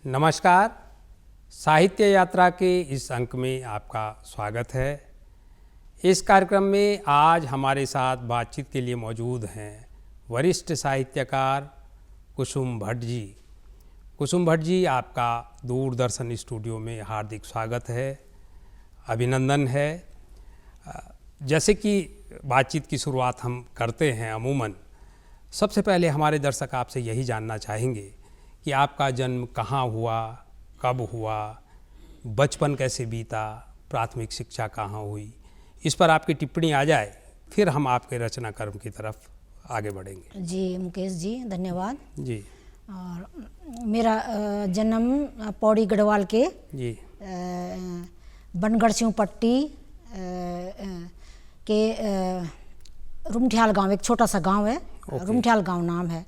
नमस्कार। साहित्य यात्रा के इस अंक में आपका स्वागत है। इस कार्यक्रम में आज हमारे साथ बातचीत के लिए मौजूद हैं वरिष्ठ साहित्यकार कुसुम भट्ट जी। कुसुम भट्ट जी, आपका दूरदर्शन स्टूडियो में हार्दिक स्वागत है, अभिनंदन है। जैसे कि बातचीत की शुरुआत हम करते हैं अमूमन, सबसे पहले हमारे दर्शक आपसे यही जानना चाहेंगे कि आपका जन्म कहाँ हुआ, कब हुआ, बचपन कैसे बीता, प्राथमिक शिक्षा कहाँ हुई। इस पर आपकी टिप्पणी आ जाए, फिर हम आपके रचना कर्म की तरफ आगे बढ़ेंगे। जी मुकेश जी, धन्यवाद जी। और मेरा जन्म पौड़ी गढ़वाल के जी बनगढ़ सिंह पट्टी के रुमठियाल गांव, एक छोटा सा गांव है, रुमठियाल गांव नाम है,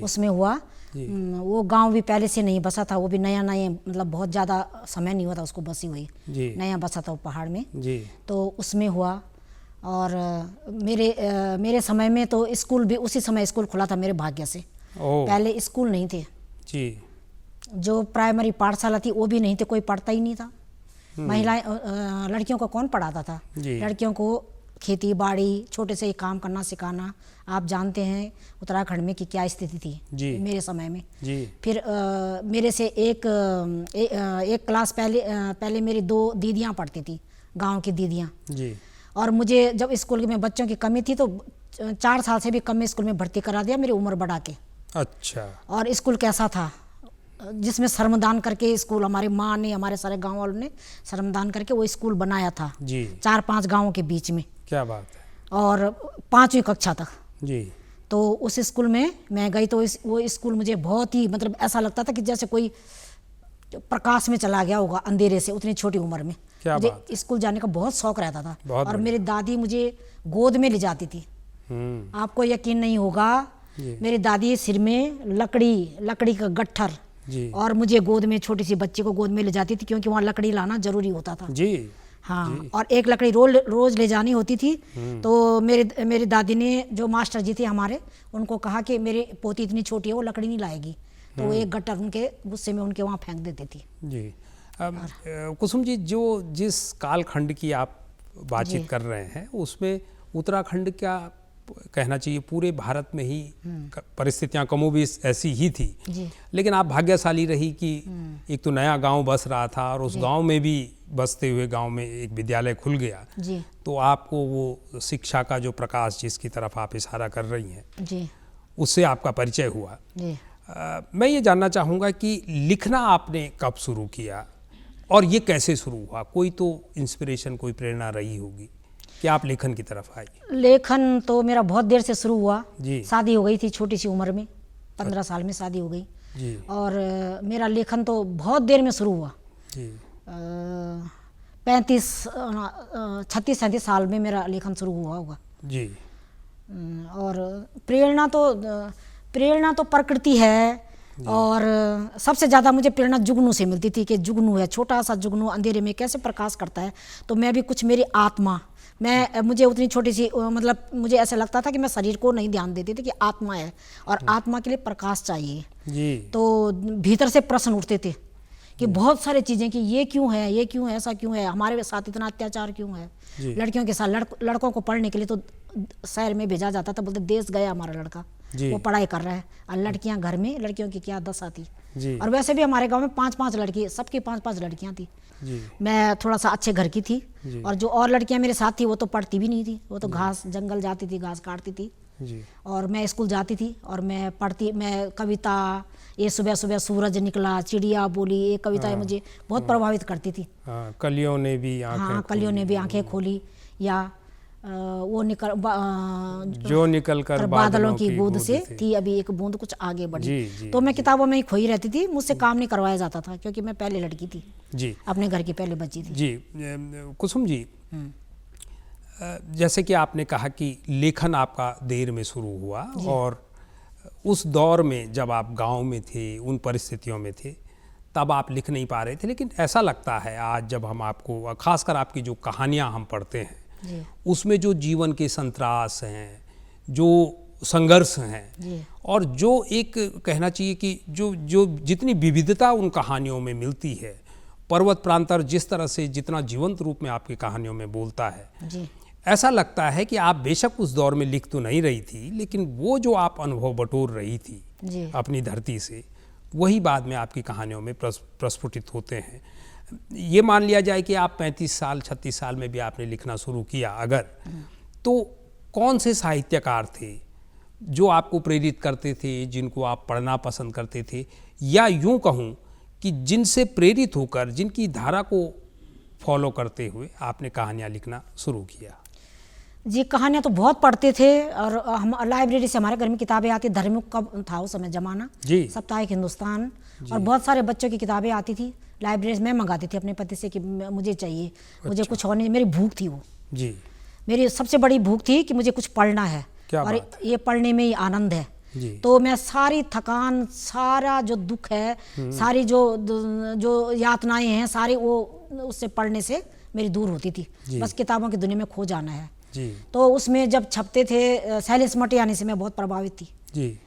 उसमें हुआ। वो गांव भी पहले से नहीं बसा था, वो भी नया मतलब बहुत ज़्यादा समय नहीं हुआ था उसको बसी हुई, नया बसा था वो पहाड़ में जी। तो उसमें हुआ। और मेरे समय में तो स्कूल भी उसी समय स्कूल खुला था मेरे भाग्य से। पहले स्कूल नहीं थे जी। जो प्राइमरी पाठशाला थी वो भी नहीं थे, कोई पढ़ता ही नहीं था। महिलाएं लड़कियों को कौन पढ़ाता था? लड़कियों को खेती बाड़ी छोटे से ही काम करना सिखाना। आप जानते हैं उत्तराखंड में कि क्या स्थिति थी मेरे समय में जी। फिर मेरे से एक क्लास पहले मेरी 2 दीदियां पढ़ती थी, गांव की दीदियां जी। और मुझे जब स्कूल में बच्चों की कमी थी तो 4 साल से भी कम में स्कूल में भर्ती करा दिया, मेरी उम्र बढ़ा के। अच्छा। और स्कूल कैसा था, जिसमें श्रमदान करके स्कूल, हमारी माँ ने, हमारे सारे गांव वालों ने श्रमदान करके वो स्कूल बनाया था जी। 4-5 गांवों के बीच में। क्या बात है। और 5वीं कक्षा तक जी। तो उस स्कूल में मैं गई तो वो स्कूल मुझे बहुत ही, मतलब ऐसा लगता था कि जैसे कोई प्रकाश में चला गया होगा अंधेरे से, उतनी छोटी उम्र में। मुझे स्कूल जाने का बहुत शौक रहता था। और मेरी दादी मुझे गोद में ले जाती थी। आपको यकीन नहीं होगा, मेरी दादी सिर में लकड़ी का गट्ठर और मुझे गोद में, छोटी सी बच्ची को गोद में ले जाती थी, क्योंकि वहाँ लकड़ी लाना जरूरी होता था जी। हाँ जी। और एक लकड़ी रोज ले जानी होती थी। तो मेरी दादी ने, जो मास्टर जी थे हमारे, उनको कहा कि मेरी पोती इतनी छोटी है, वो लकड़ी नहीं लाएगी। तो वो एक गट्टर उनके गुस्से में उनके वहाँ फेंक देती थी जी। कुसुम जी, जिस कालखंड की आप बातचीत कर रहे हैं, उसमें उत्तराखंड क्या कहना चाहिए, पूरे भारत में ही परिस्थितियां कमोबेश ऐसी ही थी जी। लेकिन आप भाग्यशाली रही कि एक तो नया गांव बस रहा था और उस गांव में भी, बसते हुए गांव में एक विद्यालय खुल गया जी। तो आपको वो शिक्षा का जो प्रकाश जिसकी तरफ आप इशारा कर रही हैं जी, उससे आपका परिचय हुआ जी। मैं ये जानना चाहूँगा कि लिखना आपने कब शुरू किया और ये कैसे शुरू हुआ? कोई तो इंस्पिरेशन, कोई प्रेरणा रही होगी कि आप लेखन की तरफ आई। लेखन तो मेरा बहुत देर से शुरू हुआ जी। शादी हो गई थी छोटी सी उम्र में, 15 साल में शादी हो गई जी। और मेरा लेखन तो बहुत देर में शुरू हुआ जी। 36-37 साल में मेरा लेखन शुरू हुआ होगा जी। और प्रेरणा तो प्रकृति है। और सबसे ज़्यादा मुझे प्रेरणा जुगनू से मिलती थी कि जुगनू है, छोटा सा जुगनू अंधेरे में कैसे प्रकाश करता है। तो मैं भी कुछ, मेरी आत्मा, मुझे उतनी छोटी सी, मतलब मुझे ऐसा लगता था कि मैं शरीर को नहीं ध्यान देती थी कि आत्मा है और आत्मा के लिए प्रकाश चाहिए जी। तो भीतर से प्रश्न उठते थे कि बहुत सारी चीज़ें, कि ये क्यों है, ऐसा क्यों है, हमारे साथ इतना अत्याचार क्यों है। लड़कियों के साथ, लड़कों को पढ़ने के लिए तो शहर में भेजा जाता था, बोलते देश गया हमारा लड़का, वो पढ़ाई कर रहा है, और लड़कियां घर में, लड़कियों की क्या दशा थी जी। और वैसे भी हमारे गांव में 5-5 लड़की, सबकी 5-5 लड़कियां थी जी। मैं थोड़ा सा अच्छे घर की थी और जो और लड़कियां मेरे साथ थी वो तो पढ़ती भी नहीं थी, वो तो घास, जंगल जाती थी, घास काटती थी जी। और मैं स्कूल जाती थी और मैं पढ़ती, मैं कविता, ये सुबह सुबह सूरज निकला, चिड़िया बोली, ये कविताएं मुझे बहुत प्रभावित करती थी। कलियों ने भी आंखें खोली, या वो जो निकल कर बादलों की बूंद से थी अभी एक बूंद कुछ आगे बढ़ी जी, जी, तो मैं किताबों में ही खोई रहती थी, मुझसे काम नहीं करवाया जाता था क्योंकि मैं पहले लड़की थी जी, अपने घर की पहले बच्ची थी जी। कुसुम जी, जैसे कि आपने कहा कि लेखन आपका देर में शुरू हुआ और उस दौर में जब आप गांव में थे, उन परिस्थितियों में थे, तब आप लिख नहीं पा रहे थे। लेकिन ऐसा लगता है आज जब हम आपको, खासकर आपकी जो कहानियां हम पढ़ते हैं, उसमें जो जीवन के संतरास हैं, जो संघर्ष हैं, और जो एक कहना चाहिए कि जो जितनी विविधता उन कहानियों में मिलती है, पर्वत प्रांतर जिस तरह से जितना जीवंत रूप में आपकी कहानियों में बोलता है जी। ऐसा लगता है कि आप बेशक उस दौर में लिख तो नहीं रही थी, लेकिन वो जो आप अनुभव बटोर रही थी जी। अपनी धरती से, वही बाद में आपकी कहानियों में प्रस्फुटित होते हैं। ये मान लिया जाए कि आप 35 साल 36 साल में भी आपने लिखना शुरू किया अगर, तो कौन से साहित्यकार थे जो आपको प्रेरित करते थे, जिनको आप पढ़ना पसंद करते थे, या यूं कहूं कि जिनसे प्रेरित होकर, जिनकी धारा को फॉलो करते हुए आपने कहानियां लिखना शुरू किया? जी, कहानियाँ तो बहुत पढ़ते थे और हम लाइब्रेरी से हमारे घर में किताबें आती, धर्मयुग का था उस समय ज़माना जी, साप्ताहिक हिंदुस्तान, और बहुत सारे बच्चों की किताबें आती थी लाइब्रेरी में। मंगाती थी अपने पति से कि मुझे चाहिए, मुझे कुछ और नहीं, मेरी भूख थी वो जी, मेरी सबसे बड़ी भूख थी कि मुझे कुछ पढ़ना है, क्या और बात ये पढ़ने में ही आनंद है। जी, तो मैं सारी थकान, सारा जो दुख है, सारी जो यातनाएं हैं, सारी वो उससे पढ़ने से मेरी दूर होती थी। बस किताबों की दुनिया में खो जाना है। जी, तो उसमें जब छपते थे शैलेश मटियानी से मैं बहुत प्रभावित थी। जी,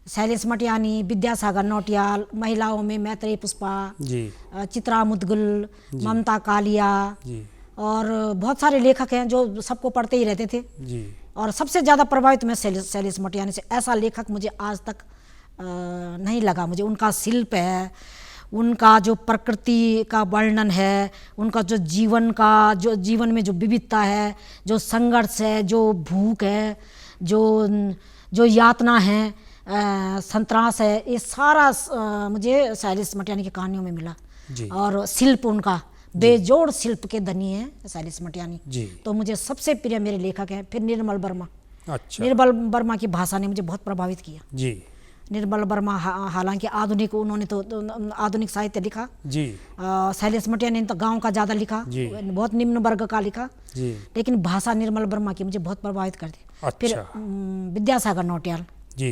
शैलेश मटियानी, विद्यासागर नौटियाल, महिलाओं में मैत्रेयी पुष्पा जी, चित्रा मुदगल, ममता कालिया, जी, और बहुत सारे लेखक हैं जो सबको पढ़ते ही रहते थे। जी, और सबसे ज़्यादा प्रभावित मैं शैलेश मटियानी से। ऐसा लेखक मुझे आज तक नहीं लगा। मुझे उनका शिल्प है, उनका जो प्रकृति का वर्णन है, उनका जो जीवन में जो विविधता है, जो संघर्ष है, जो भूख है, जो यातना है, संतरास है, ये सारा मुझे शैलेश मटियानी की कहानियों में मिला। जी, और शिल्प उनका बेजोड़ शिल्प के धनी है शैलेश मटियानी। जी, तो मुझे सबसे प्रिय मेरे लेखक हैं। फिर निर्मल वर्मा। अच्छा, निर्मल वर्मा की भाषा ने मुझे बहुत प्रभावित किया। जी, निर्मल वर्मा हालांकि उन्होंने तो आधुनिक साहित्य लिखा। जी, शैलेश मटियानी ने तो गांव का ज़्यादा लिखा, जी, बहुत निम्न वर्ग का लिखा, जी, लेकिन भाषा निर्मल वर्मा की मुझे बहुत प्रभावित करती। फिर अच्छा, विद्यासागर नौटियाल। जी,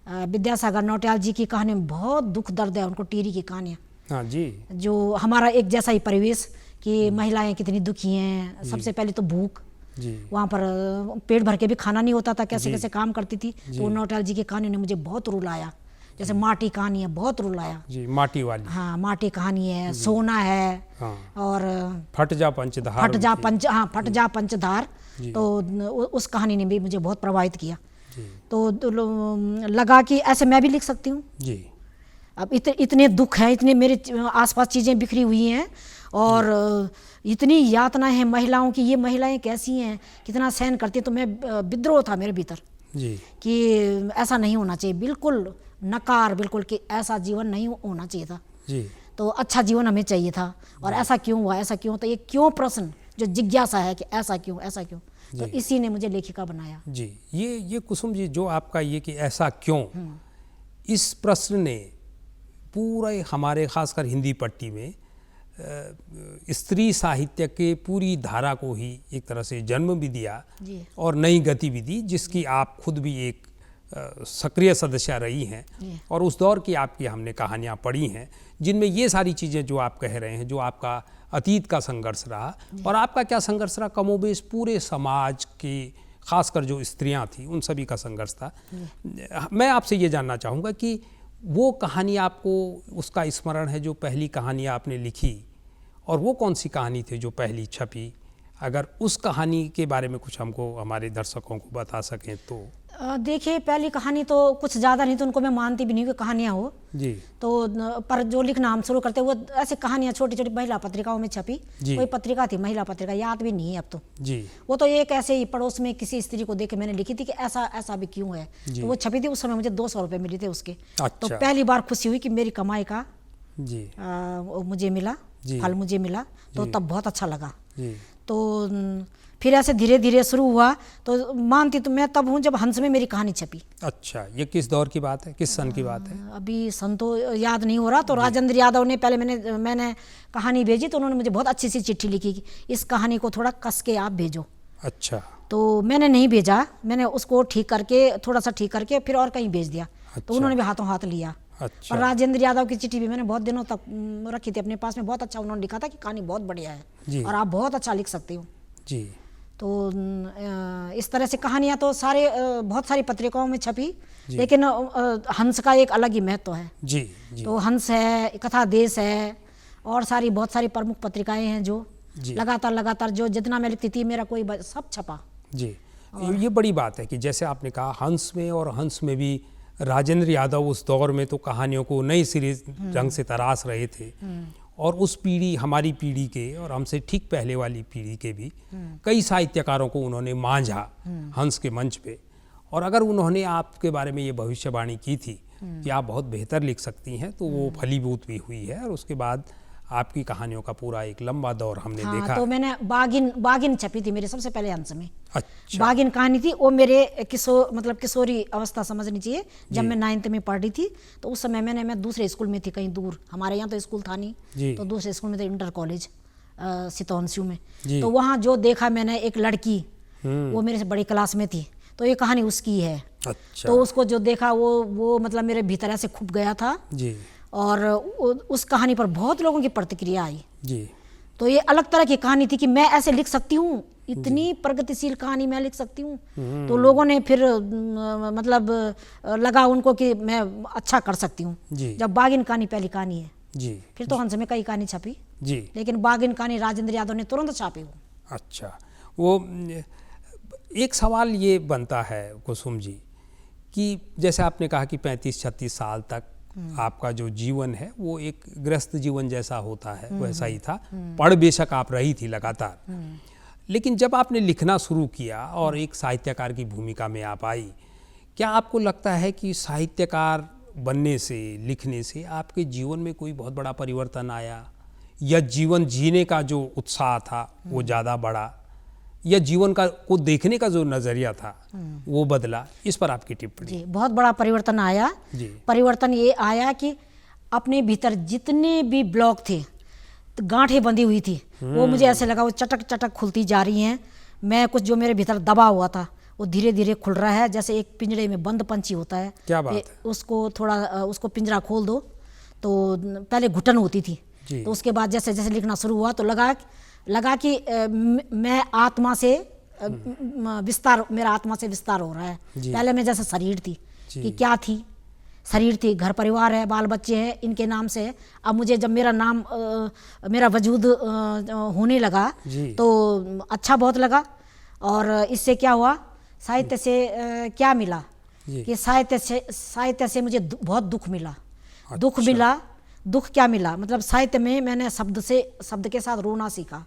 विद्यासागर नौटियाल जी की कहानी में बहुत दुख दर्द है। उनको टीरी की कहानियाँ, हाँ जी, जो हमारा एक जैसा ही परिवेश कि महिलाएं कितनी दुखी हैं। सबसे पहले तो भूख, जी, वहाँ पर पेट भर के भी खाना नहीं होता था, कैसे कैसे काम करती थी। तो नौटियाल जी की कहानी ने मुझे बहुत रुलाया। जैसे माटी कहानी है, बहुत रुलाया। जी, माटी वाली, हाँ, माटी कहानी है, सोना है, हाँ, और फट जा पंचधार, फट जा पंचधार। तो उस कहानी ने भी मुझे बहुत प्रभावित किया। जी, तो लगा कि ऐसे मैं भी लिख सकती हूँ। जी, अब इतने दुख हैं, इतने मेरे आसपास चीज़ें बिखरी हुई हैं, और इतनी यातनाएं हैं महिलाओं की। ये महिलाएं कैसी हैं, कितना सहन करती हैं। तो मैं विद्रोह था मेरे भीतर जी, कि ऐसा नहीं होना चाहिए, बिल्कुल नकार, बिल्कुल कि ऐसा जीवन नहीं होना चाहिए था। जी, तो अच्छा जीवन हमें चाहिए था, और ऐसा क्यों हुआ, ऐसा क्यों। तो ये क्यों प्रश्न, जो जिज्ञासा है कि ऐसा क्यों, ऐसा क्यों, तो इसी ने मुझे लेखिका बनाया। जी, ये कुसुम जी, जो आपका ये कि ऐसा क्यों, इस प्रश्न ने पूरे हमारे खासकर हिंदी पट्टी में स्त्री साहित्य के पूरी धारा को ही एक तरह से जन्म भी दिया जी। और नई गति भी दी, जिसकी आप खुद भी एक सक्रिय सदस्य रही हैं। और उस दौर की आपकी हमने कहानियाँ पढ़ी हैं, जिनमें ये सारी चीज़ें जो आप कह रहे हैं, जो आपका अतीत का संघर्ष रहा, और आपका क्या संघर्ष रहा, कमोबेश पूरे समाज की खासकर जो स्त्रियां थी उन सभी का संघर्ष था। मैं आपसे ये जानना चाहूँगा कि वो कहानी आपको, उसका स्मरण है जो पहली कहानी आपने लिखी, और वो कौन सी कहानी थी जो पहली छपी? अगर उस कहानी के बारे में कुछ हमको, हमारे दर्शकों को बता सकें तो। देखिए, पहली कहानी तो कुछ ज़्यादा नहीं, तो उनको मैं मानती भी नहीं कि कहानियाँ हो जी, तो, पर जो लिखना हम शुरू करते वो ऐसे कहानियाँ छोटी छोटी महिला पत्रिकाओं में छपी। कोई पत्रिका थी, महिला पत्रिका, याद भी नहीं है अब तो। जी, वो तो एक ऐसे ही पड़ोस में किसी स्त्री को देख के मैंने लिखी थी कि ऐसा ऐसा भी क्यों है। तो वो छपी थी, उस समय मुझे 200 रुपये मिले थे उसके। अच्छा। तो पहली बार खुशी हुई कि मेरी कमाई का जी, मुझे मिला, फल मुझे मिला, तो तब बहुत अच्छा लगा। जी, तो फिर ऐसे धीरे धीरे शुरू हुआ। तो मानती तो मैं तब हूँ जब हंस में मेरी कहानी छपी। अच्छा, ये किस दौर की बात है, किस सन की बात है? अभी सन तो याद नहीं हो रहा। तो राजेंद्र यादव ने पहले मैंने कहानी भेजी, तो उन्होंने मुझे बहुत अच्छी सी चिट्ठी लिखी कि इस कहानी को थोड़ा कस के आप भेजो। अच्छा, तो मैंने नहीं भेजा, मैंने उसको ठीक करके, थोड़ा सा ठीक करके फिर और कहीं भेज दिया। तो उन्होंने भी हाथों हाथ लिया। अच्छा, और राजेंद्र यादव की चिट्ठी भी मैंने बहुत दिनों तक रखी थी अपने पास में। बहुत अच्छा उन्होंने लिखा था कि कहानी बहुत बढ़िया है जी, और आप बहुत अच्छा लिख सकते हो। जी, तो इस तरह से कहानियाँ तो बहुत सारी पत्रिकाओं में छपी, लेकिन हंस का एक अलग ही महत्व है। जी जी। तो हंस है, कथा देश है, और बहुत सारी प्रमुख पत्रिकाएं हैं जो लगातार जो जितना मैं लिखती थी मेरा कोई सब छपा। जी, ये बड़ी बात है कि जैसे आपने कहा हंस में, और हंस में भी राजेंद्र यादव उस दौर में तो कहानियों को नई सीरीज ढंग से तराश रहे थे, और उस पीढ़ी, हमारी पीढ़ी के और हमसे ठीक पहले वाली पीढ़ी के भी कई साहित्यकारों को उन्होंने मांझा हंस के मंच पे। और अगर उन्होंने आपके बारे में ये भविष्यवाणी की थी कि आप बहुत बेहतर लिख सकती हैं, तो वो फलीभूत भी हुई है, और उसके बाद आपकी कहानियों का पूरा एक लंबा दौर हमने देखा। तो मैंने बागिन छपी थी मेरी सबसे पहले हंस में। अच्छा। बागिन कहानी थी वो मेरे किशोरी अवस्था समझनी चाहिए, जब मैं 9th में पढ़ रही थी। तो उस समय मैं दूसरे स्कूल में थी, कहीं दूर, हमारे यहाँ तो स्कूल था नहीं, तो दूसरे स्कूल में थे, इंटर कॉलेज सितौंसू में। तो वहाँ जो देखा मैंने, एक लड़की वो मेरे से बड़ी क्लास में थी, तो ये कहानी उसकी है। अच्छा। तो उसको जो देखा वो मतलब मेरे भीतर ऐसे खुप गया था जी। और उस कहानी पर बहुत लोगों की प्रतिक्रिया आई जी। तो ये अलग तरह की कहानी थी कि मैं ऐसे लिख सकती हूँ, इतनी प्रगतिशील कहानी मैं लिख सकती हूँ। तो लोगों ने फिर मतलब लगा उनको कि मैं अच्छा कर सकती हूँ। जब बागिन कहानी पहली कहानी है जी। फिर तो हंस में कई कहानी छपी जी, लेकिन बागिन कहानी राजेंद्र यादव ने तुरंत छापी वो। अच्छा, वो एक सवाल ये बनता है कुसुम जी कि जैसे आपने कहा कि 35-36 साल तक आपका जो जीवन है वो एक गृहस्थ जीवन जैसा होता है, वैसा ही था। पढ़ बेशक आप रही थी लगातार, लेकिन जब आपने लिखना शुरू किया और एक साहित्यकार की भूमिका में आप आई, क्या आपको लगता है कि साहित्यकार बनने से, लिखने से आपके जीवन में कोई बहुत बड़ा परिवर्तन आया, या जीवन जीने का जो उत्साह था वो ज़्यादा बढ़ा, या जीवन को देखने का जो नज़रिया था वो बदला? इस पर आपकी टिप्पणी। जी, बहुत बड़ा परिवर्तन आया जी। परिवर्तन ये आया कि अपने भीतर जितने भी ब्लॉक थे, तो गांठें बंधी हुई थी, वो मुझे ऐसे लगा वो चटक चटक खुलती जा रही हैं। मैं कुछ जो मेरे भीतर दबा हुआ था वो धीरे धीरे खुल रहा है, जैसे एक पिंजरे में बंद पंछी होता है। क्या बात है? उसको थोड़ा उसको पिंजरा खोल दो तो पहले घुटन होती थी, तो उसके बाद जैसे जैसे लिखना शुरू हुआ तो लगा कि मैं आत्मा से विस्तार, मेरा आत्मा से विस्तार हो रहा है। पहले मैं जैसे शरीर थी कि क्या थी, शरीर थी, घर परिवार है, बाल बच्चे हैं, इनके नाम से। अब मुझे जब मेरा नाम मेरा वजूद होने लगा तो अच्छा बहुत लगा। और इससे क्या हुआ, साहित्य से क्या मिला कि साहित्य से मुझे बहुत दुख मिला। दुख मिला, दुख क्या मिला, मतलब साहित्य में मैंने शब्द के साथ रोना सीखा,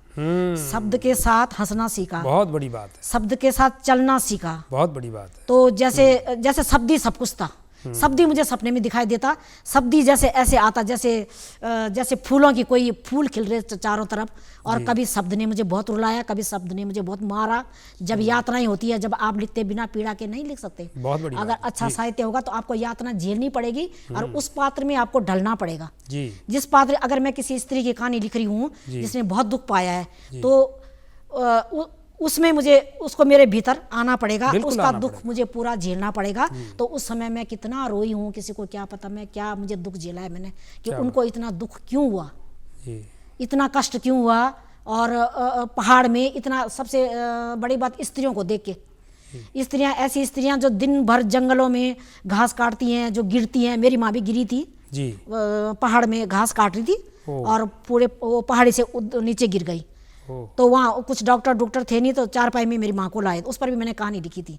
शब्द के साथ हंसना सीखा, बहुत बड़ी बात है, शब्द के साथ चलना सीखा, बहुत बड़ी बात है। तो जैसे शब्द ही सब कुछ था, शब्द ही मुझे सपने में दिखाई देता, शब्द ही जैसे ऐसे आता जैसे फूलों की कोई फूल खिल रहे चारों तरफ। और कभी शब्द ने मुझे बहुत रुलाया, कभी शब्द ने मुझे बहुत मारा। जब यातनाएं होती है, जब आप लिखते बिना पीड़ा के नहीं लिख सकते। अगर अच्छा साहित्य होगा तो आपको यातना झेलनी पड़ेगी और उस पात्र में आपको ढलना पड़ेगा। जिस पात्र, अगर मैं किसी स्त्री की कहानी लिख रही हूँ जिसने बहुत दुख पाया है, तो उसमें मुझे उसको मेरे भीतर आना पड़ेगा, उसका दुख मुझे पूरा झेलना पड़ेगा। तो उस समय मैं कितना रोई हूँ, किसी को क्या पता मैं क्या मुझे दुख झेला है मैंने, कि उनको इतना दुख क्यों हुआ, इतना कष्ट क्यों हुआ। और पहाड़ में इतना, सबसे बड़ी बात स्त्रियों को देख के, स्त्रियां, ऐसी स्त्रियां जो दिन भर जंगलों में घास काटती हैं, जो गिरती हैं। मेरी माँ भी गिरी थी पहाड़ में, घास काट रही थी और पूरे वो पहाड़ी से नीचे गिर गई। तो वहाँ कुछ डॉक्टर थे नहीं, तो चारपाई में मेरी माँ को लाए, उस पर भी मैंने कहानी लिखी थी,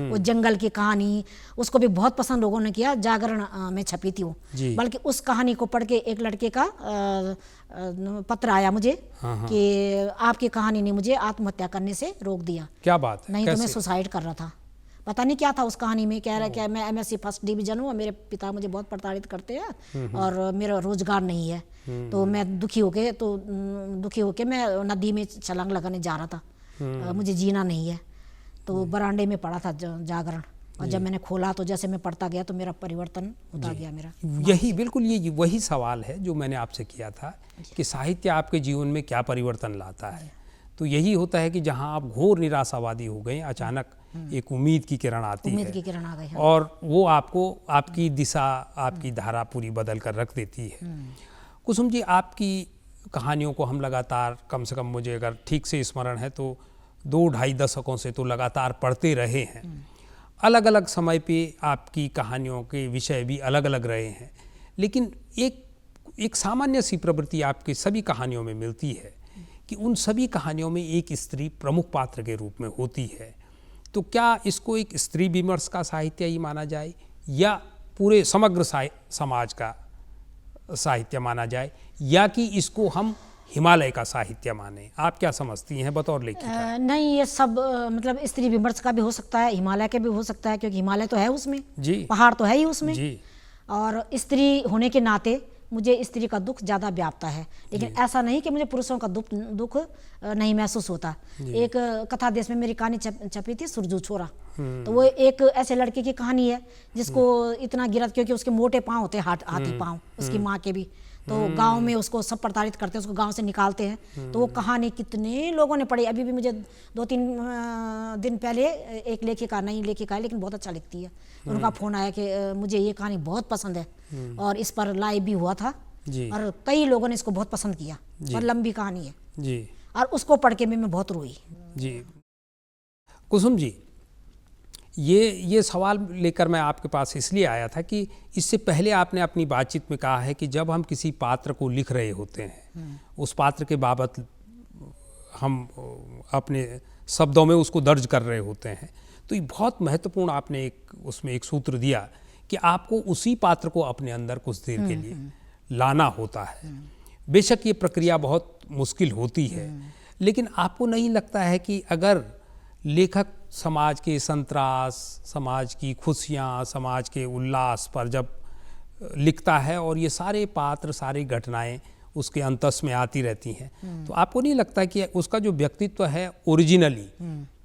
वो जंगल की कहानी। उसको भी बहुत पसंद लोगों ने किया, जागरण में छपी थी वो। बल्कि उस कहानी को पढ़ के एक लड़के का पत्र आया मुझे कि आपकी कहानी ने मुझे आत्महत्या करने से रोक दिया। क्या बात है? नहीं तो मैं सुसाइड कर रहा था। पता नहीं क्या था उस कहानी में, कह रहा क्या मैं MSc फर्स्ट डिवीजन हूँ, मेरे पिता मुझे बहुत प्रताड़ित करते हैं और मेरा रोजगार नहीं है। तो मैं दुखी होके मैं नदी में छलांग लगाने जा रहा था, मुझे जीना नहीं है। तो बरामदे में पड़ा था जागरण, और जब मैंने खोला तो जैसे मैं पढ़ता गया तो मेरा परिवर्तन होता गया मेरा। यही बिल्कुल ये वही सवाल है जो मैंने आपसे किया था कि साहित्य आपके जीवन में क्या परिवर्तन लाता है। तो यही होता है कि जहाँ आप घोर निराशावादी हो गए, अचानक एक उम्मीद की किरण आती है, उम्मीद की किरण आ गई, और वो आपको, आपकी दिशा, आपकी धारा पूरी बदल कर रख देती है। कुसुम जी, आपकी कहानियों को हम लगातार, कम से कम मुझे अगर ठीक से स्मरण है तो 2-2.5 दशकों से तो लगातार पढ़ते रहे हैं। अलग अलग समय पे आपकी कहानियों के विषय भी अलग अलग रहे हैं, लेकिन एक सामान्य सी प्रवृत्ति आपकी सभी कहानियों में मिलती है कि उन सभी कहानियों में एक स्त्री प्रमुख पात्र के रूप में होती है। तो क्या इसको एक स्त्री विमर्श का साहित्य ही माना जाए या पूरे समग्र समाज का साहित्य माना जाए, या कि इसको हम हिमालय का साहित्य माने? आप क्या समझती हैं बतौर लेखिका? नहीं, ये सब मतलब स्त्री विमर्श का भी हो सकता है, हिमालय के भी हो सकता है, क्योंकि हिमालय तो है उसमें जी, पहाड़ तो है ही उसमें जी। और स्त्री होने के नाते मुझे स्त्री का दुख ज़्यादा व्यापता है, लेकिन ऐसा नहीं कि मुझे पुरुषों का दुख नहीं महसूस होता। एक कथा देश में मेरी कहानी छपी थी, सुरजू छोरा। तो वो एक ऐसे लड़के की कहानी है जिसको इतना गिरत, क्योंकि उसके मोटे पाँव होते हैं, हाथी पाँव, उसकी माँ के भी। तो गांव में उसको सब प्रताड़ित करते हैं, उसको गांव से निकालते हैं। तो वो कहानी कितने लोगों ने पढ़ी। अभी भी मुझे 2-3 दिन पहले एक लेखिका, नई लेखिका है लेकिन बहुत अच्छा लिखती है, उनका फ़ोन आया कि मुझे ये कहानी बहुत पसंद है, और इस पर लाइव भी हुआ था जी, और कई लोगों ने इसको बहुत पसंद किया। और लंबी कहानी है जी, और उसको पढ़ के मैं बहुत रोई। जी। कुसुम जी, ये सवाल लेकर मैं आपके पास इसलिए आया था कि इससे पहले आपने अपनी बातचीत में कहा है कि जब हम किसी पात्र को लिख रहे होते हैं, उस पात्र के बाबत हम अपने शब्दों में उसको दर्ज कर रहे होते हैं, तो ये बहुत महत्वपूर्ण आपने उसमें एक सूत्र दिया कि आपको उसी पात्र को अपने अंदर कुछ देर के लिए लाना होता है। बेशक ये प्रक्रिया बहुत मुश्किल होती है, लेकिन आपको नहीं लगता है कि अगर लेखक समाज के संतरास, समाज की खुशियाँ, समाज के उल्लास पर जब लिखता है और ये सारे पात्र, सारी घटनाएं उसके अंतस में आती रहती हैं, तो आपको नहीं लगता कि उसका जो व्यक्तित्व है ओरिजिनली,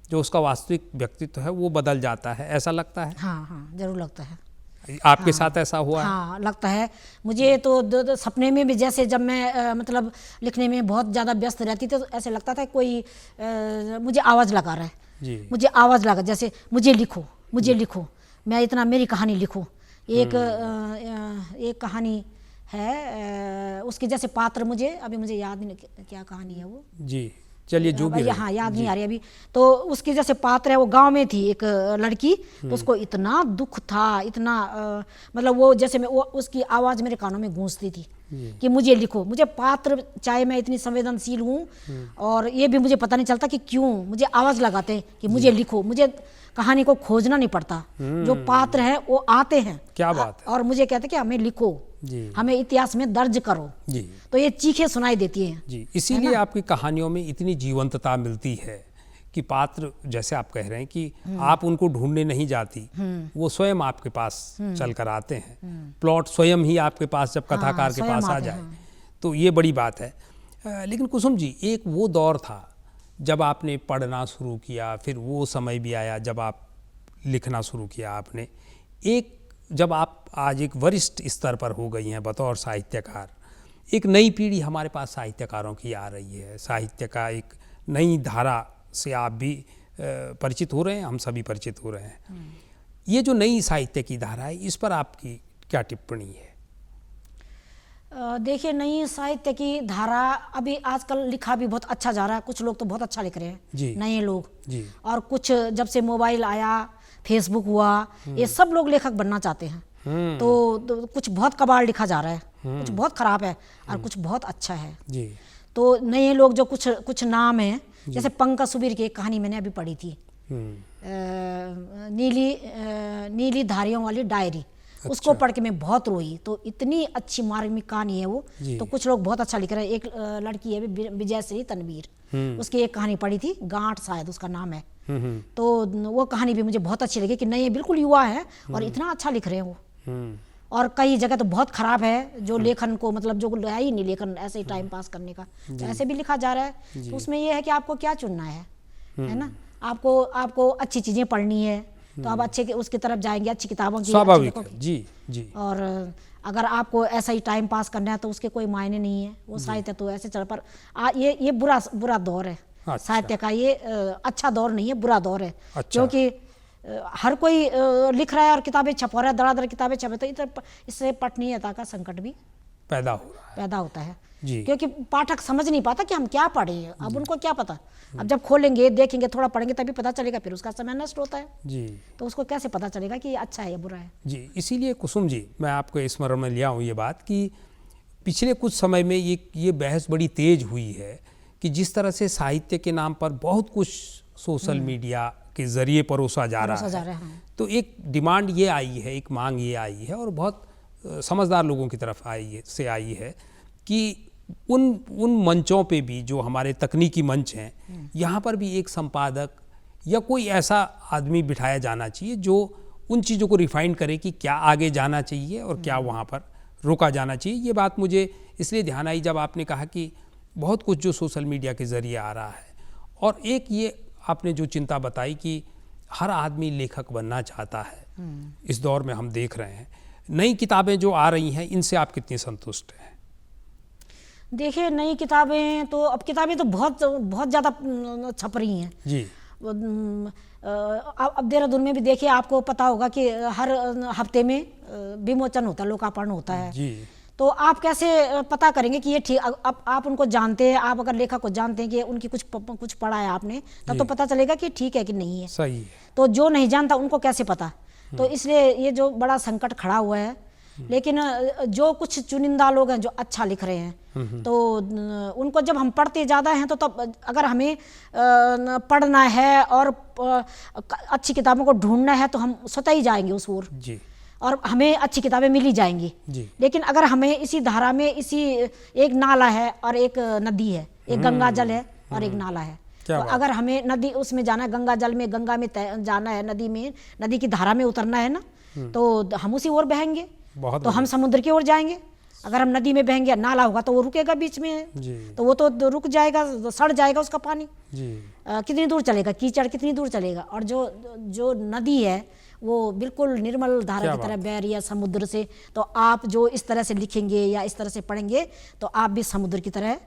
जो उसका वास्तविक व्यक्तित्व है वो बदल जाता है? ऐसा लगता है? हाँ हाँ, जरूर लगता है। आपके साथ ऐसा हुआ है? हाँ, लगता है मुझे तो सपने में भी, जैसे जब मैं मतलब लिखने में बहुत ज़्यादा व्यस्त रहती थी, तो ऐसे लगता था कोई मुझे आवाज़ लगा रहा है जी। मुझे आवाज़ लगा, जैसे मुझे लिखो, मुझे लिखो, मैं इतना, मेरी कहानी लिखो। एक कहानी है उसके जैसे पात्र, अभी मुझे याद नहीं क्या कहानी है वो। जी, चलिए जो भी। हाँ, याद नहीं आ रही अभी। तो उसके जैसे पात्र है, वो गांव में थी एक लड़की, तो उसको इतना दुख था, इतना मतलब वो जैसे मैं, वो उसकी आवाज़ मेरे कानों में गूंजती थी कि मुझे लिखो। मुझे पात्र, चाहे मैं इतनी संवेदनशील हूँ और ये भी मुझे पता नहीं चलता कि क्यों मुझे आवाज़ लगाते हैं कि मुझे लिखो। मुझे कहानी को खोजना नहीं पड़ता, जो पात्र है वो आते हैं। क्या बात है। और मुझे कहते हैं कि हमें लिखो जी, हमें इतिहास में दर्ज करो जी। तो ये चीखें सुनाई देती हैं जी, इसीलिए आपकी कहानियों में इतनी जीवंतता मिलती है कि पात्र, जैसे आप कह रहे हैं कि आप उनको ढूंढने नहीं जाती, वो स्वयं आपके पास चल कर आते हैं। प्लॉट स्वयं ही आपके पास जब कथाकार के पास आ जाए तो ये बड़ी बात है। लेकिन कुसुम जी, एक वो दौर था जब आपने पढ़ना शुरू किया, फिर वो समय भी आया जब आप लिखना शुरू किया आपने। एक जब आप आज एक वरिष्ठ स्तर पर हो गई हैं बतौर साहित्यकार, एक नई पीढ़ी हमारे पास साहित्यकारों की आ रही है, साहित्य का एक नई धारा से आप भी परिचित हो रहे हैं, हम सभी परिचित हो रहे हैं। ये जो नई साहित्य की धारा है, इस पर आपकी क्या टिप्पणी है? देखिए, नई साहित्य की धारा अभी आजकल लिखा भी बहुत अच्छा जा रहा है। कुछ लोग तो बहुत अच्छा लिख रहे हैं, नए लोग जी। और कुछ जब से मोबाइल आया, फेसबुक हुआ, ये सब लोग लेखक बनना चाहते हैं। तो कुछ बहुत कबाड़ लिखा जा रहा है, कुछ बहुत खराब है और कुछ बहुत अच्छा है जी। तो नए लोग जो कुछ नाम हैं, जैसे पंकज सुबीर की एक कहानी मैंने अभी पढ़ी थी, नीली धारियों वाली डायरी। अच्छा। उसको पढ़ के मैं बहुत रोई। तो इतनी अच्छी मार्मिक कहानी है वो। तो कुछ लोग बहुत अच्छा लिख रहे हैं। एक लड़की है विजयश्री तनवीर, उसकी एक कहानी पढ़ी थी, गांठ शायद उसका नाम है। तो वो कहानी भी मुझे बहुत अच्छी लगी कि नए बिल्कुल युवा है और इतना अच्छा लिख रहे हैं वो। और कई जगह तो बहुत खराब है, जो लेखन को मतलब जो है ही नहीं लेखन, ऐसे ही टाइम पास करने का, तो ऐसे भी लिखा जा रहा है। तो उसमें यह है कि आपको क्या चुनना है ना। आपको अच्छी चीजें पढ़नी है तो आप अच्छे उसकी तरफ जाएंगे, अच्छी किताबों की, स्वाभाविक है। जी, जी। और अगर आपको ऐसा ही टाइम पास करना है तो उसके कोई मायने नहीं है। वो साहित्य तो ऐसे चल, पर ये बुरा दौर है। अच्छा। साहित्य का ये अच्छा दौर नहीं है, बुरा दौर है। अच्छा। क्योंकि हर कोई लिख रहा है और किताबें छपवा रहा है, दड़ा किताबें छपे, तो इससे पठनीयता का संकट भी पैदा हो रहा है। पैदा होता है जी। क्योंकि पाठक समझ नहीं पाता कि हम क्या पढ़े हैं। अब उनको क्या पता, अब जब खोलेंगे देखेंगे थोड़ा पढ़ेंगे तभी पता चलेगा, फिर उसका समय नष्ट होता है। जी तो उसको कैसे पता चलेगा कि ये अच्छा है या बुरा है। जी, इसीलिए कुसुम जी मैं आपको स्मरण में लिया हूँ ये बात कि पिछले कुछ समय में ये बहस बड़ी तेज हुई है कि जिस तरह से साहित्य के नाम पर बहुत कुछ सोशल मीडिया के जरिए परोसा जा रहा है, तो एक डिमांड ये आई है, एक मांग ये आई है और बहुत समझदार लोगों की तरफ आई है कि उन मंचों पे भी जो हमारे तकनीकी मंच हैं, यहाँ पर भी एक संपादक या कोई ऐसा आदमी बिठाया जाना चाहिए जो उन चीज़ों को रिफाइन करे कि क्या आगे जाना चाहिए और क्या वहाँ पर रोका जाना चाहिए। ये बात मुझे इसलिए ध्यान आई जब आपने कहा कि बहुत कुछ जो सोशल मीडिया के ज़रिए आ रहा है, और एक ये आपने जो चिंता बताई कि हर आदमी लेखक बनना चाहता है। इस दौर में हम देख रहे हैं नई किताबें जो आ रही हैं, इनसे आप कितनी संतुष्ट हैं? देखिए नई किताबें तो अब किताबें तो बहुत ज़्यादा छप रही हैं जी। अब देहरादून में भी देखिए, आपको पता होगा कि हर हफ्ते में विमोचन होता है, लोकार्पण होता है जी। तो आप कैसे पता करेंगे कि ये ठीक, अब आप उनको जानते हैं, आप अगर लेखक को जानते हैं कि उनकी कुछ पढ़ा है आपने, तब तो पता चलेगा कि ठीक है कि नहीं है। सही है। तो जो नहीं जानता उनको कैसे पता। तो इसलिए ये जो बड़ा संकट खड़ा हुआ है। लेकिन जो कुछ चुनिंदा लोग हैं जो अच्छा लिख रहे हैं, तो उनको जब हम पढ़ते ज़्यादा हैं तो तब अगर हमें पढ़ना है और अच्छी किताबों को ढूंढना है तो हम स्वतः ही जाएंगे उस ओर जी। और हमें अच्छी किताबें मिल ही जाएंगी जी। लेकिन अगर हमें इसी धारा में एक नाला है और एक नदी है, एक गंगा जल है और एक नाला है, तो अगर हमें नदी उसमें जाना है, गंगा में जाना है, नदी की धारा में उतरना है ना, तो हम उसी ओर बहेंगे, तो हम समुद्र की ओर जाएंगे। अगर हम नदी में बहेंगे, नाला होगा तो वो रुकेगा बीच में, तो वो तो रुक जाएगा, सड़ जाएगा उसका पानी। कितनी दूर चलेगा कीचड़, कितनी दूर चलेगा। और जो नदी है वो बिल्कुल निर्मल धारा की तरह बह रही है समुद्र से, तो आप जो इस तरह से लिखेंगे या इस तरह से पढ़ेंगे तो आप भी समुद्र की तरह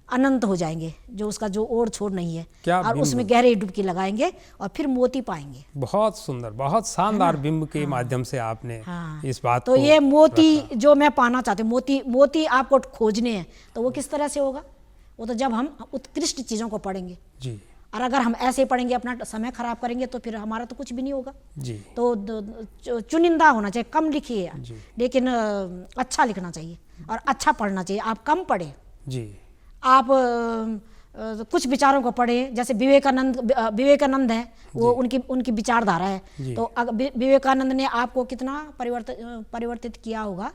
अनंत हो जाएंगे, जो उसका जो ओर छोर नहीं है, और उसमें गहरी डुबकी लगाएंगे और फिर मोती पाएंगे। बहुत सुंदर, बहुत शानदार बिंब के माध्यम से आपने इस बात तो ये मोती जो मैं पाना चाहती हूँ, मोती आपको खोजने हैं, तो वो किस तरह से होगा? वो तो जब हम उत्कृष्ट चीज़ों को पढ़ेंगे जी। और अगर हम ऐसे पढ़ेंगे, अपना समय खराब करेंगे, तो फिर हमारा तो कुछ भी नहीं होगा जी। तो चुनिंदा होना चाहिए, कम लिखिए लेकिन अच्छा लिखना चाहिए और अच्छा पढ़ना चाहिए। आप कम पढ़ें जी, आप कुछ विचारों को पढ़ें। जैसे विवेकानंद है, वो उनकी विचारधारा है, तो विवेकानंद ने आपको कितना परिवर्तित किया होगा,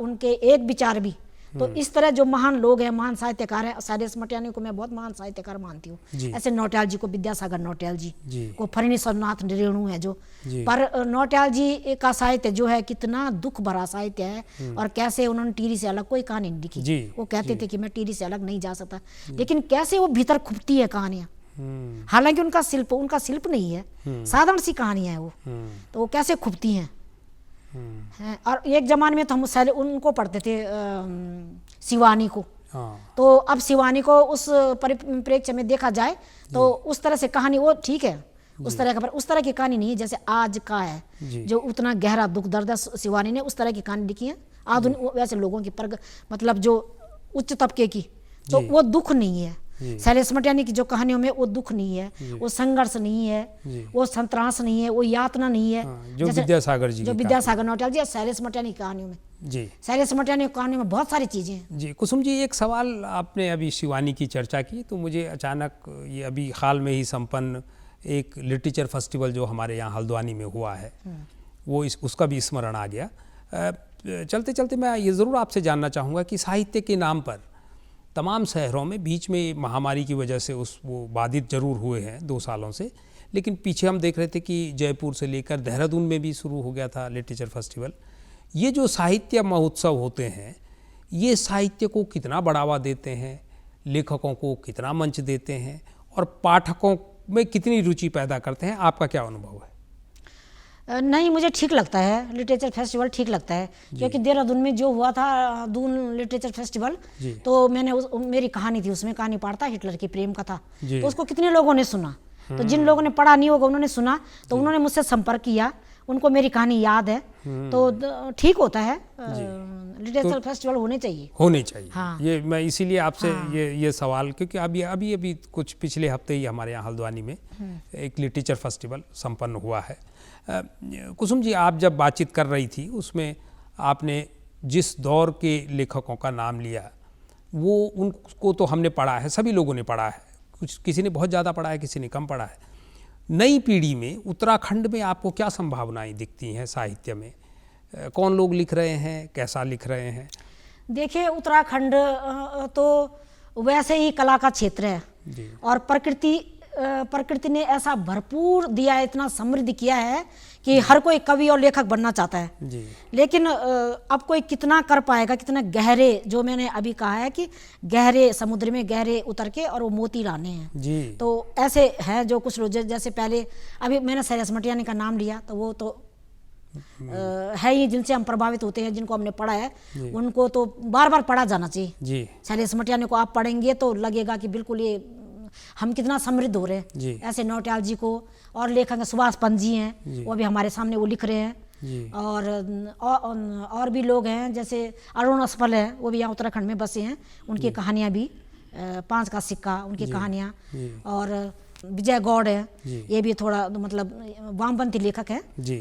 उनके एक विचार भी। तो इस तरह जो महान लोग हैं, महान साहित्यकार हैं, सैलेश मटियानी को मैं बहुत महान साहित्यकार मानती हूँ। ऐसे नौटियाल जी को, विद्यासागर नौटियाल जी को, फरनी सोमनाथ रेणु है जो, पर नौटियाल जी का साहित्य जो है कितना दुख भरा साहित्य है, और कैसे उन्होंने टीरी से अलग कोई कहानी नहीं लिखी। वो कहते थे कि मैं टीरी से अलग नहीं जा सकता, लेकिन कैसे वो भीतर खुपती है कहानियां। हालांकि उनका शिल्प नहीं है, साधारण सी कहानियां है वो, तो वो कैसे खुपती हैं। और एक जमाने में तो हम उनको पढ़ते थे, शिवानी को। तो अब शिवानी को उस परिप्रेक्ष्य में देखा जाए तो उस तरह से कहानी वो ठीक है, उस तरह की कहानी नहीं है जैसे आज का है, जो उतना गहरा दुख दर्द है। शिवानी ने उस तरह की कहानी लिखी है आधुनिक वैसे लोगों की, मतलब जो उच्च तबके की, तो वो दुख नहीं है। शैलेश मटियानी की जो कहानियों में वो दुख नहीं है, वो संघर्ष नहीं है, वो संत्रास नहीं है, वो यातना नहीं है, जो विद्यासागर नौटियाल जी, शैलेश मटियानी की कहानियों में शैलेश मटियानी की कहानियों में बहुत सारी चीजें हैं। जी कुसुम जी, एक सवाल, आपने अभी शिवानी की चर्चा की तो मुझे अचानक ये अभी हाल में ही संपन्न एक लिटरेचर फेस्टिवल जो हमारे यहाँ हल्द्वानी में हुआ है, वो उसका भी स्मरण आ गया। चलते चलते मैं ये ज़रूर आपसे जानना चाहूँगा कि साहित्य के नाम पर तमाम शहरों में बीच में महामारी की वजह से वो बाधित जरूर हुए हैं 2 सालों से, लेकिन पीछे हम देख रहे थे कि जयपुर से लेकर देहरादून में भी शुरू हो गया था लिटरेचर फेस्टिवल। ये जो साहित्य महोत्सव होते हैं, ये साहित्य को कितना बढ़ावा देते हैं, लेखकों को कितना मंच देते हैं और पाठकों में कितनी रुचि पैदा करते हैं? आपका क्या अनुभव है? नहीं, मुझे ठीक लगता है, लिटरेचर फेस्टिवल ठीक लगता है, क्योंकि देहरादून में जो हुआ था दून लिटरेचर फेस्टिवल, तो मैंने मेरी कहानी थी उसमें, कहानी पाठ था हिटलर की प्रेम कथा, तो उसको कितने लोगों ने सुना। तो जिन लोगों ने पढ़ा नहीं होगा उन्होंने सुना, तो उन्होंने मुझसे संपर्क किया, उनको मेरी कहानी याद है, तो ठीक होता है। लिटरेचर फेस्टिवल होने चाहिए। हाँ। ये मैं इसीलिए आपसे ये सवाल, क्योंकि अभी कुछ पिछले हफ्ते ही हमारे यहाँ हल्द्वानी में एक लिटरेचर फेस्टिवल संपन्न हुआ है। कुसुम जी, आप जब बातचीत कर रही थी उसमें आपने जिस दौर के लेखकों का नाम लिया, वो उनको तो हमने पढ़ा है, सभी लोगों ने पढ़ा है, किसी ने बहुत ज़्यादा पढ़ा है, किसी ने कम पढ़ा है। नई पीढ़ी में उत्तराखंड में आपको क्या संभावनाएं दिखती हैं साहित्य में? कौन लोग लिख रहे हैं, कैसा लिख रहे हैं? देखिए, उत्तराखंड तो वैसे ही कला का क्षेत्र है जी। और प्रकृति ने ऐसा भरपूर दिया है, इतना समृद्ध किया है कि हर कोई कवि और लेखक बनना चाहता है जी। लेकिन अब कोई कितना कर पाएगा, कितना गहरे, जो मैंने अभी कहा है कि गहरे समुद्र में गहरे उतर के और वो मोती लाने हैं जी। तो ऐसे हैं जो कुछ लोग, जैसे पहले अभी मैंने शैलेश मटियानी का नाम लिया, तो वो तो है ही, जिनसे हम प्रभावित होते हैं, जिनको हमने पढ़ा है, उनको तो बार बार पढ़ा जाना चाहिए जी। शैलेश मटियानी को आप पढ़ेंगे तो लगेगा कि बिल्कुल ये हम कितना समृद्ध हो रहे हैं। ऐसे नौटियाल जी को, और लेखक सुभाष पंत जी हैं, वो भी हमारे सामने वो लिख रहे हैं। और भी लोग हैं, जैसे अरुण असफल है, वो भी यहाँ उत्तराखंड में बसे हैं, उनकी कहानियाँ भी, 5 का सिक्का, उनकी कहानियाँ। और विजय गौड़ है, ये भी थोड़ा मतलब वामपंथी लेखक है जी,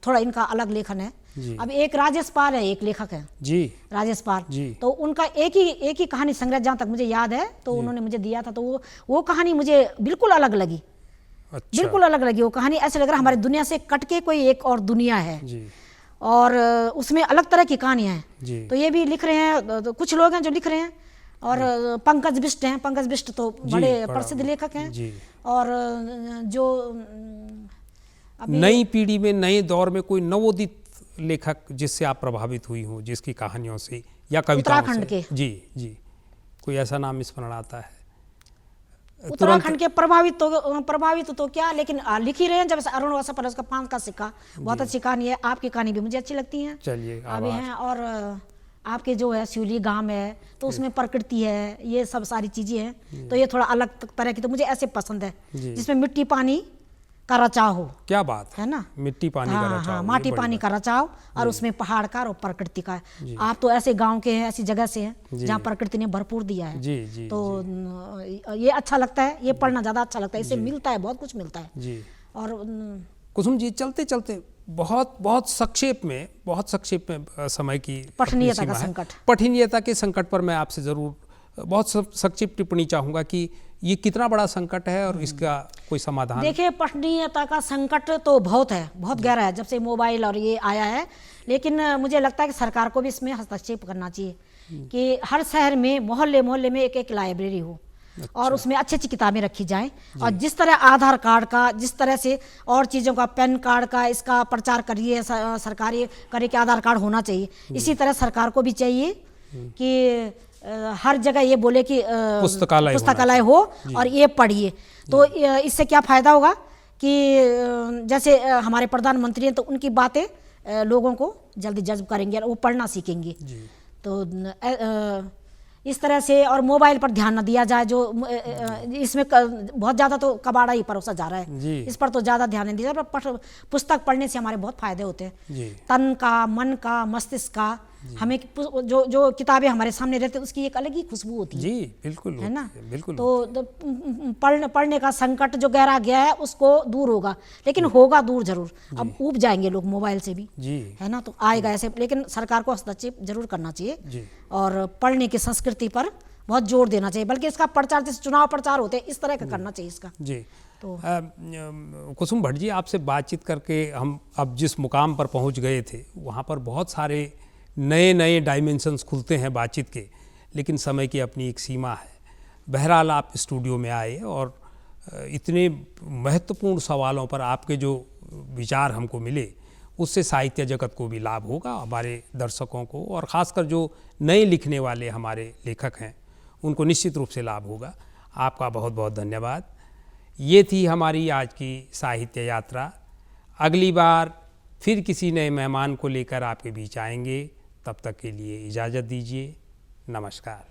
थोड़ा इनका अलग लेखन है। अब एक राजेश पाल है, एक लेखक है जी, राजेश पाल जी। तो उनका एक ही कहानी संग्रह जहाँ तक मुझे याद है, तो उन्होंने मुझे दिया था, तो वो कहानी मुझे बिल्कुल अलग लगी। अच्छा। बिल्कुल अलग लगी वो कहानी, ऐसे लग रहा हमारी दुनिया से कट के कोई एक और दुनिया है जी। और उसमें अलग तरह की कहानियां हैं। तो ये भी लिख रहे हैं, तो कुछ लोग हैं जो लिख रहे हैं। और पंकज बिष्ट हैं, पंकज बिष्ट तो बड़े प्रसिद्ध लेखक हैं जी। और जो नई पीढ़ी में, नए दौर में कोई नवोदित लेखक जिससे आप प्रभावित हुई हो, जिसकी कहानियों से या कविताओं उत्तराखंड के जी, कोई ऐसा नाम स्मरण आता है? उत्तराखंड के प्रभावित तो क्या, लेकिन लिख ही रहे हैं। जब अरुण असफल, उसका 5 का सिक्का बहुत अच्छी कहानी है। आपकी कहानी भी मुझे अच्छी लगती है, चलिए अभी हैं। और आपके जो है सिवली गांव है, तो उसमें प्रकृति है, ये सब सारी चीजें हैं, तो ये थोड़ा अलग तरह की, तो मुझे ऐसे पसंद है जिसमें मिट्टी पानी का रचाव हो। क्या बात है ना, मिट्टी पानी का रचाव। हाँ, माटी पानी का रचाव, और उसमें पहाड़ का और प्रकृति का। आप तो ऐसे गांव के हैं, ऐसी जगह से हैं जहाँ प्रकृति ने भरपूर दिया है जी, तो ये अच्छा लगता है, ये पढ़ना ज्यादा अच्छा लगता है, इससे मिलता है, बहुत कुछ मिलता है जी। और कुसुम जी, चलते चलते बहुत संक्षेप में समय की पठनीयता का संकट, पठनीयता के संकट पर मैं आपसे जरूर बहुत संक्षिप्त टिप्पणी चाहूंगा कि ये कितना बड़ा संकट है और इसका कोई समाधान? देखिए, पठनीयता का संकट तो बहुत है, बहुत गहरा है, जब से मोबाइल और ये आया है। लेकिन मुझे लगता है कि सरकार को भी इसमें हस्तक्षेप करना चाहिए कि हर शहर में, मोहल्ले मोहल्ले में एक लाइब्रेरी हो। अच्छा। और उसमें अच्छी अच्छी किताबें रखी जाएं, और जिस तरह आधार कार्ड का, जिस तरह से और चीज़ों का, पैन कार्ड का, इसका प्रचार करिए सरकारी करे कि आधार कार्ड होना चाहिए, इसी तरह सरकार को भी चाहिए कि हर जगह ये बोले कि पुस्तकालय हो और ये पढ़िए। तो इससे क्या फायदा होगा कि जैसे हमारे प्रधानमंत्री हैं, तो उनकी बातें लोगों को जल्दी जज्ब करेंगे और वो पढ़ना सीखेंगे। तो इस तरह से, और मोबाइल पर ध्यान न दिया जाए, जो इसमें बहुत ज़्यादा तो कबाड़ा ही परोसा जा रहा है, इस पर तो ज़्यादा ध्यान नहीं दिया जाए। पुस्तक पढ़ने से हमारे बहुत फायदे होते हैं, तन का, मन का, मस्तिष्क का। हमें जो किताबें हमारे सामने रहती है, उसकी एक अलग ही खुशबू होती है जी, बिल्कुल, है ना, बिल्कुल। तो पढ़ने का संकट जो गहरा गया है, उसको दूर होगा, लेकिन होगा दूर जरूर। अब ऊब जाएंगे लोग मोबाइल से भी जी, है ना, तो आएगा ऐसे। लेकिन सरकार को हस्तक्षेप जरूर करना चाहिए और पढ़ने की संस्कृति पर बहुत जोर देना चाहिए, बल्कि इसका प्रचार, जैसे चुनाव प्रचार होते हैं, इस तरह का करना चाहिए इसका जी। तो कुसुम भट्ट जी, आपसे बातचीत करके हम अब जिस मुकाम पर पहुंच गए थे, वहाँ पर बहुत सारे नए डायमेंशंस खुलते हैं बातचीत के, लेकिन समय की अपनी एक सीमा है। बहरहाल आप स्टूडियो में आए और इतने महत्वपूर्ण सवालों पर आपके जो विचार हमको मिले, उससे साहित्य जगत को भी लाभ होगा, हमारे दर्शकों को, और ख़ासकर जो नए लिखने वाले हमारे लेखक हैं उनको निश्चित रूप से लाभ होगा। आपका बहुत बहुत धन्यवाद। ये थी हमारी आज की साहित्य यात्रा। अगली बार फिर किसी नए मेहमान को लेकर आपके बीच आएंगे। तब तक के लिए इजाज़त दीजिए। नमस्कार।